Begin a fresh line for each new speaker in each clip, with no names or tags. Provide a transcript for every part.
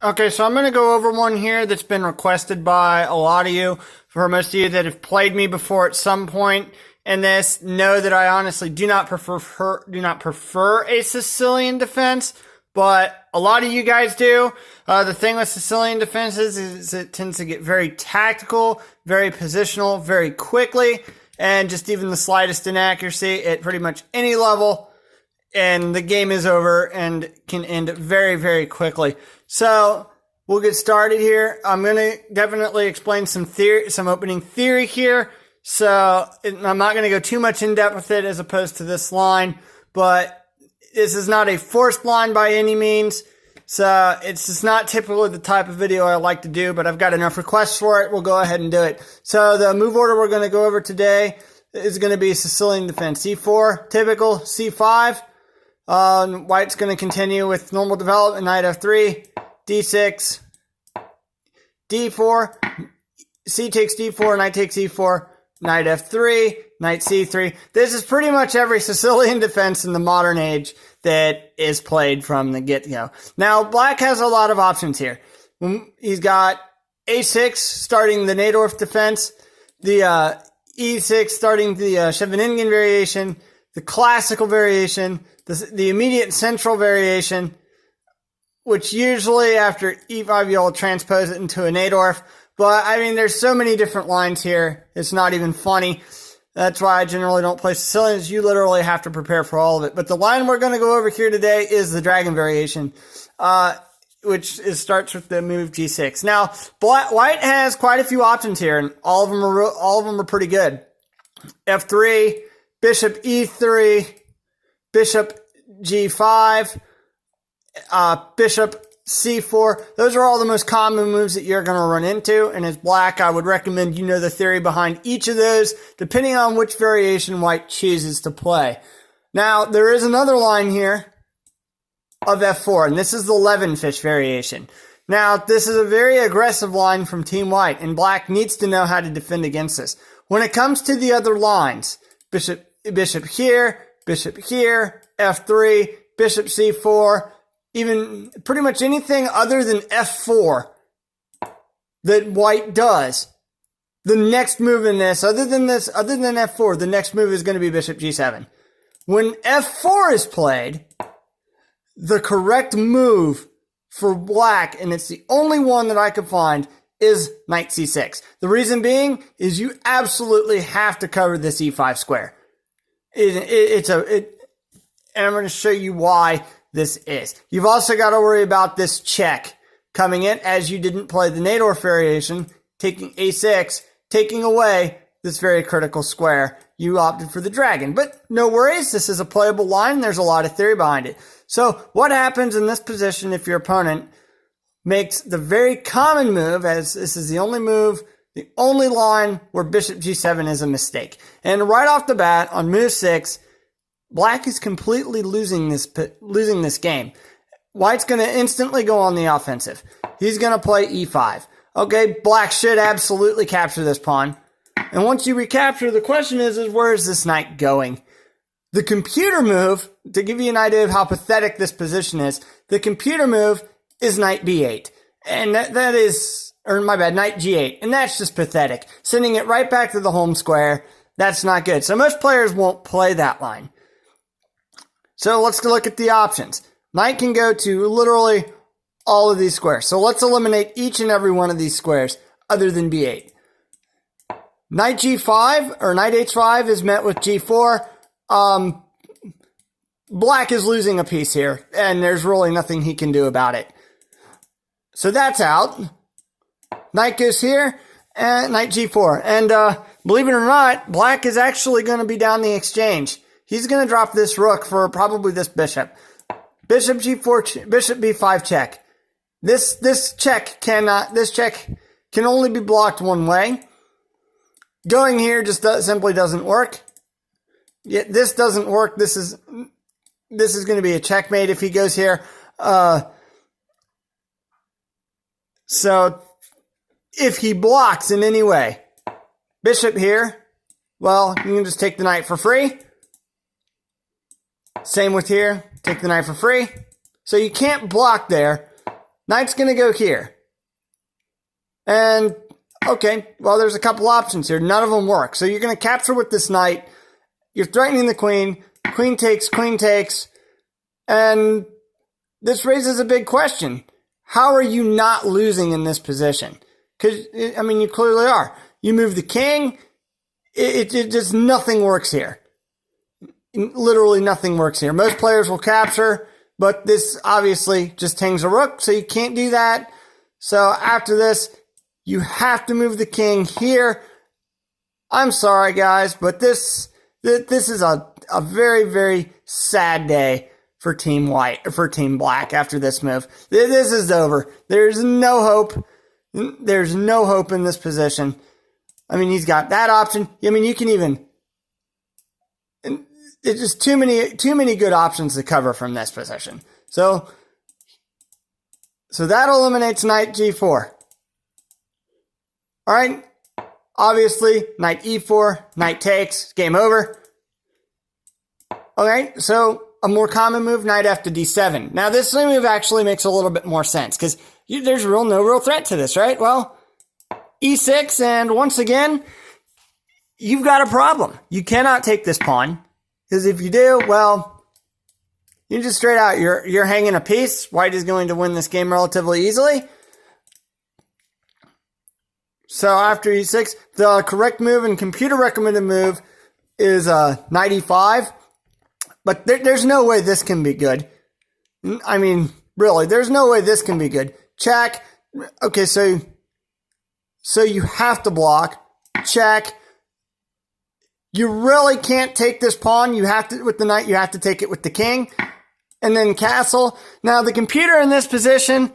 Okay, so I'm going to go over one here that's been requested by a lot of you. For most of you that have played me before at some point in this, know that I honestly do not prefer a Sicilian defense, but a lot of you guys do. The thing with Sicilian defenses is it tends to get very tactical, very positional, very quickly, and just even the slightest inaccuracy at pretty much any level, and the game is over and can end very, very quickly. So we'll get started here. I'm going to definitely explain some opening theory here. So I'm not going to go too much in depth with it as opposed to this line, but this is not a forced line by any means. So it's just not typically the type of video I like to do, but I've got enough requests for it. We'll go ahead and do it. So the move order we're going to go over today is going to be Sicilian Defense. C4, typical, C5. White's going to continue with normal development, knight f3, d6, d4, c takes d4, knight takes e4, knight f3, knight c3. This is pretty much every Sicilian defense in the modern age that is played from the get-go. Now, black has a lot of options here. He's got a6 starting the Najdorf defense, the e6 starting the Scheveningen variation, the classical variation, the immediate central variation, which usually after e5 you'll transpose it into a Najdorf. But, I mean, there's so many different lines here, it's not even funny. That's why I generally don't play Sicilians. You literally have to prepare for all of it. But the line we're going to go over here today is the dragon variation, which starts with the move g6. Now, white has quite a few options here, and all of them are pretty good. f3, bishop e3, bishop g5, bishop c4. Those are all the most common moves that you're going to run into. And as black, I would recommend you know the theory behind each of those, depending on which variation white chooses to play. Now, there is another line here of f4, and this is the levenfish variation. Now, this is a very aggressive line from Team White, and black needs to know how to defend against this. When it comes to the other lines, bishop here, f3, bishop c4, even pretty much anything other than f4 that white does, the next move in this, other than f4, the next move is going to be bishop g7. When f4 is played, the correct move for black, and it's the only one that I could find, is knight c6. The reason being is you absolutely have to cover this e5 square. And I'm going to show you why this is. You've also got to worry about this check coming in, as you didn't play the Najdorf variation, taking a6, taking away this very critical square. You opted for the dragon, but no worries. This is a playable line. There's a lot of theory behind it. So what happens in this position if your opponent makes the very common move, as this is the only move, the only line where bishop g7 is a mistake. And right off the bat on move 6, black is completely losing this game. White's going to instantly go on the offensive. He's going to play e5. Okay, black should absolutely capture this pawn. And once you recapture, the question is where is this knight going? The computer move, to give you an idea of how pathetic this position is, the computer move is knight b8. And that is, or my bad, knight g8. And that's just pathetic. Sending it right back to the home square, that's not good. So most players won't play that line. So let's look at the options. Knight can go to literally all of these squares. So let's eliminate each and every one of these squares other than b8. Knight g5 or knight h5 is met with g4. Black is losing a piece here, and there's really nothing he can do about it. So that's out. Knight goes here, and knight g4. And believe it or not, black is actually going to be down the exchange. He's going to drop this rook for probably this bishop. Bishop g4, bishop b5 check. This check can only be blocked one way. Going here just simply doesn't work. Yet this doesn't work. This is going to be a checkmate if he goes here. So if he blocks in any way, bishop here, well, you can just take the knight for free. Same with here, take the knight for free. So you can't block there. Knight's going to go here. And, okay, well, there's a couple options here. None of them work. So you're going to capture with this knight. You're threatening the queen. Queen takes, and this raises a big question. How are you not losing in this position? Because, I mean, you clearly are. You move the king, it just nothing works here. Literally nothing works here. Most players will capture, but this obviously just hangs a rook, so you can't do that. So after this, you have to move the king here. I'm sorry, guys, but this is a very, very sad day for Team White, for Team Black after this move. This is over. There's no hope. There's no hope in this position. I mean, he's got that option. I mean, you can even... It's just too many good options to cover from this position. So that eliminates knight g4. All right. Obviously, knight e4, knight takes, game over. Okay, so a more common move, knight f to d7. Now, this move actually makes a little bit more sense because there's no real threat to this, right? Well, e6, and once again, you've got a problem. You cannot take this pawn. Because if you do, well, you just straight out, you're hanging a piece. White is going to win this game relatively easily. So after e6, the correct move and computer recommended move is knight e5. But there's no way this can be good. I mean, really, there's no way this can be good. Check. Okay, so you have to block. Check. You really can't take this pawn. You have to, with the knight, you have to take it with the king. And then castle. Now, the computer in this position,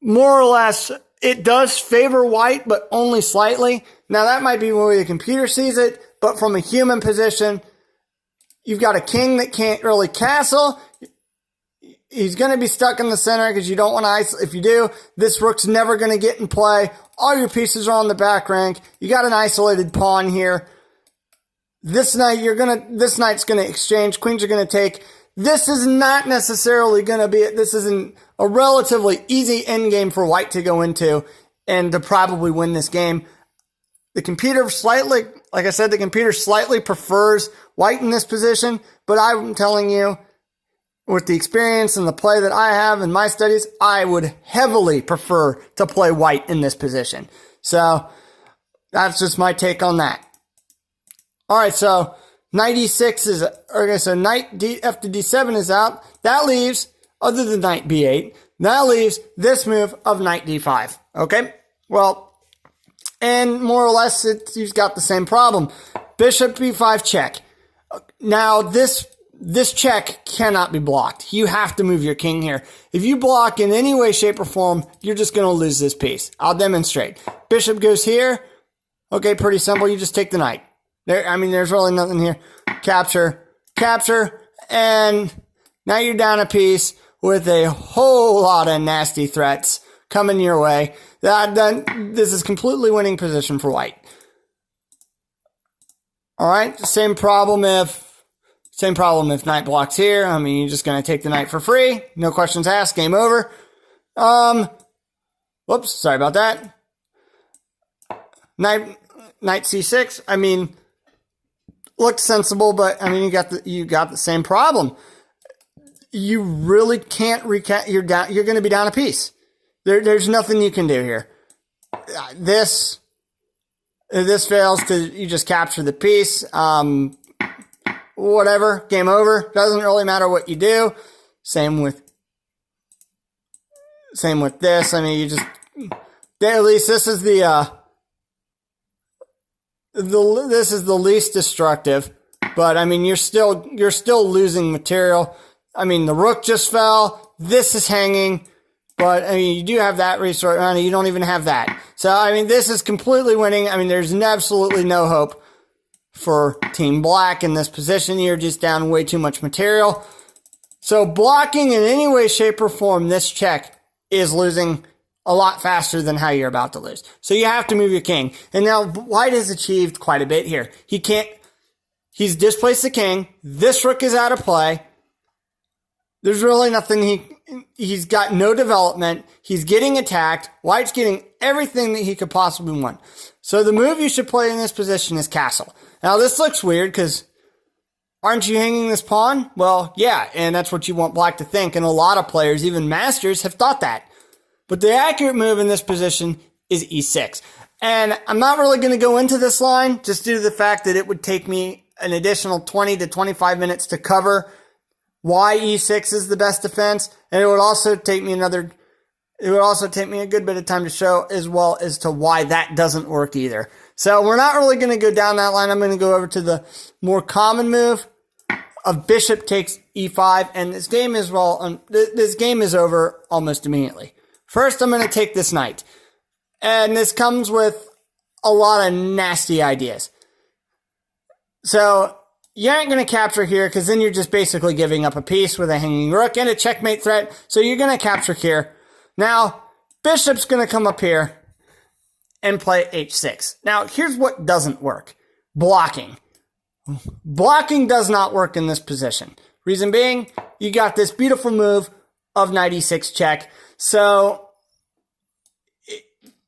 more or less, it does favor white, but only slightly. Now, that might be the way the computer sees it, but from a human position, you've got a king that can't really castle. He's going to be stuck in the center because you don't want to isolate. If you do, this rook's never going to get in play. All your pieces are on the back rank. You got an isolated pawn here. This knight's going to exchange. Queens are going to take. This is not necessarily going to be, this is a relatively easy endgame for white to go into and to probably win this game. The computer slightly, like I said, the computer slightly prefers white in this position, but I'm telling you, with the experience and the play that I have in my studies, I would heavily prefer to play white in this position. So that's just my take on that. All right, so knight e6 is, okay, so knight f to d7 is out. That leaves, other than knight b8, that leaves this move of knight d5. Okay, well, and more or less, you've got the same problem. Bishop b5 check. Now, this check cannot be blocked. You have to move your king here. If you block in any way, shape, or form, you're just going to lose this piece. I'll demonstrate. Bishop goes here. Okay, pretty simple. You just take the knight. There's really nothing here. Capture, and now you're down a piece with a whole lot of nasty threats coming your way. This is completely winning position for white. All right, same problem if knight blocks here. You're just going to take the knight for free. No questions asked. Game over. Whoops, sorry about that. Knight c6. Looked sensible, but you got the same problem. You really can't recap. You're going to be down a piece. There's nothing you can do here. This fails you just capture the piece. Whatever, game over. Doesn't really matter what you do. Same with this. At least this is this is the least destructive, but you're still losing material. The rook just fell. This is hanging, but you do have that resource. You don't even have that. So this is completely winning. There's absolutely no hope for Team Black in this position. You're just down way too much material. So blocking in any way, shape, or form this check is losing a lot faster than how you're about to lose. So you have to move your king. And now white has achieved quite a bit here. He's displaced the king. This rook is out of play. There's really nothing he's got no development. He's getting attacked. White's getting everything that he could possibly want. So the move you should play in this position is castle. Now this looks weird because aren't you hanging this pawn? Well, yeah, and that's what you want black to think. And a lot of players, even masters, have thought that. But the accurate move in this position is e6. And I'm not really going to go into this line just due to the fact that it would take me an additional 20 to 25 minutes to cover why e6 is the best defense. And it would also take me a good bit of time to show as well as to why that doesn't work either. So we're not really going to go down that line. I'm going to go over to the more common move of bishop takes e5. And this game is over almost immediately. First, I'm going to take this knight. And this comes with a lot of nasty ideas. So you aren't going to capture here because then you're just basically giving up a piece with a hanging rook and a checkmate threat. So you're going to capture here. Now, bishop's going to come up here and play h6. Now, here's what doesn't work. Blocking. Blocking does not work in this position. Reason being, you got this beautiful move of knight e6 check. So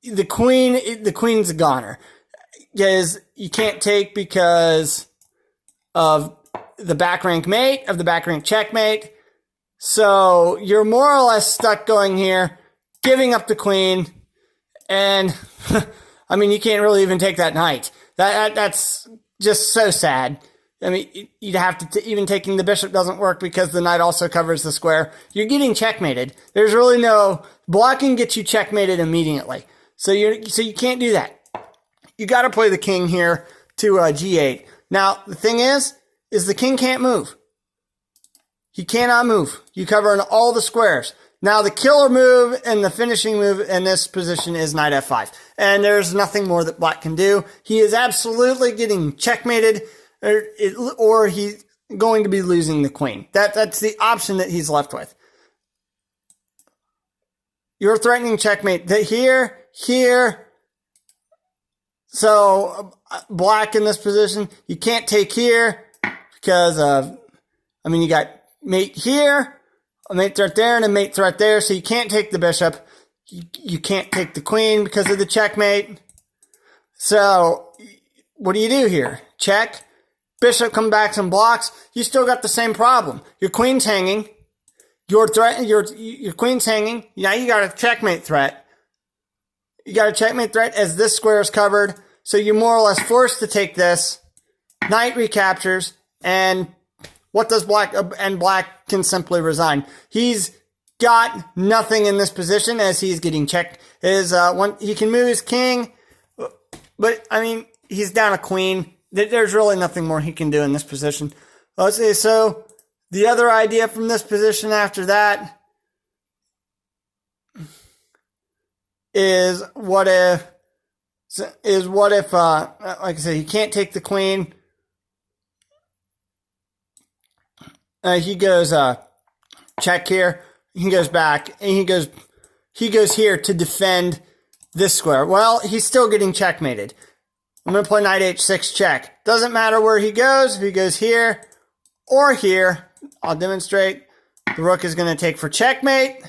the queen's a goner. Because you can't take because of the back rank mate, of the back rank checkmate. So you're more or less stuck going here, giving up the queen, and I mean, you can't really even take that knight. That's just so sad. I mean, you'd have to, even taking the bishop doesn't work because the knight also covers the square. You're getting checkmated. There's really no, blocking gets you checkmated immediately. So you can't do that. You got to play the king here to g8. Now, the thing is the king can't move. He cannot move. You cover in all the squares. Now, the killer move and the finishing move in this position is knight f5. And there's nothing more that black can do. He is absolutely getting checkmated, or he's going to be losing the queen. That's the option that he's left with. You're threatening checkmate here. So black in this position, you can't take here because of, I mean, you got mate here, a mate threat there, and a mate threat there. So you can't take the bishop. You can't take the queen because of the checkmate. So what do you do here? Check. Bishop come back and blocks. You still got the same problem. Your queen's hanging. Your queen's hanging. Now you got a checkmate threat. You got a checkmate threat as this square is covered. So you're more or less forced to take this. Knight recaptures. And what does black? And black can simply resign. He's got nothing in this position as he's getting checked. He can move his king. But, I mean, he's down a queen. There's really nothing more he can do in this position. Let's see. So the other idea from this position after that is what if, like I said, he can't take the queen. He goes, check here. He goes back and he goes here to defend this square. Well, he's still getting checkmated. I'm going to play knight h6 check. Doesn't matter where he goes. If he goes here or here, I'll demonstrate. The rook is going to take for checkmate.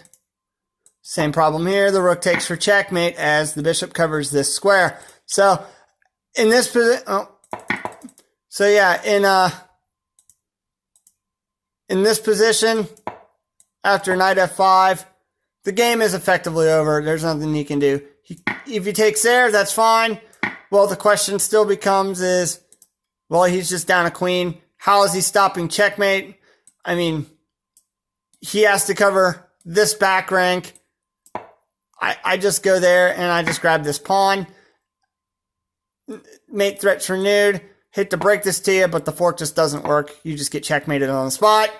Same problem here. The rook takes for checkmate as the bishop covers this square. So in this position, in this position, after knight f5, the game is effectively over. There's nothing he can do. If he takes there, that's fine. Well, the question still becomes he's just down a queen. How is he stopping checkmate? I mean, he has to cover this back rank. I just go there and I just grab this pawn. Mate threats renewed. Hit to break this to you, but the fork just doesn't work. You just get checkmated on the spot.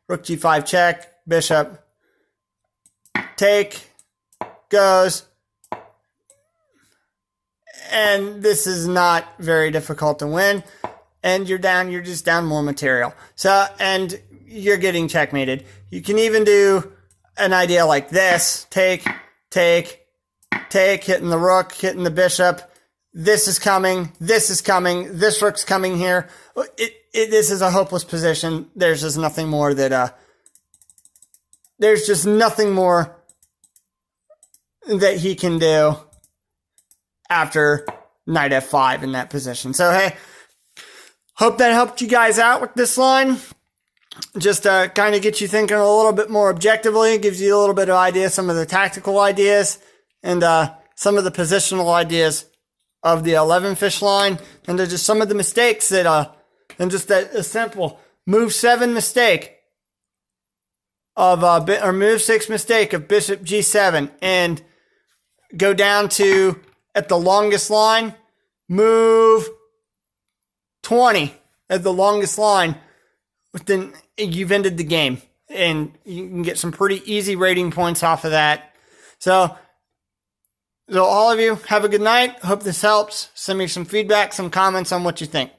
Rook g5 check. Bishop. Take. Goes. And this is not very difficult to win. And you're just down more material. So, and you're getting checkmated. You can even do an idea like this. Take, hitting the rook, hitting the bishop. This is coming. This rook's coming here. This is a hopeless position. There's just nothing more that there's just nothing more that he can do after knight f5 in that position. So, hey, hope that helped you guys out with this line. Just kind of get you thinking a little bit more objectively. It gives you a little bit of idea, some of the tactical ideas, and some of the positional ideas of the levenfish line, and just some of the mistakes that, and just that a simple move 7 mistake of, or move 6 mistake of bishop g7, and go down to, at the longest line, move 20 at the longest line. Then you've ended the game, and you can get some pretty easy rating points off of that. So all of you, have a good night. Hope this helps. Send me some feedback, some comments on what you think.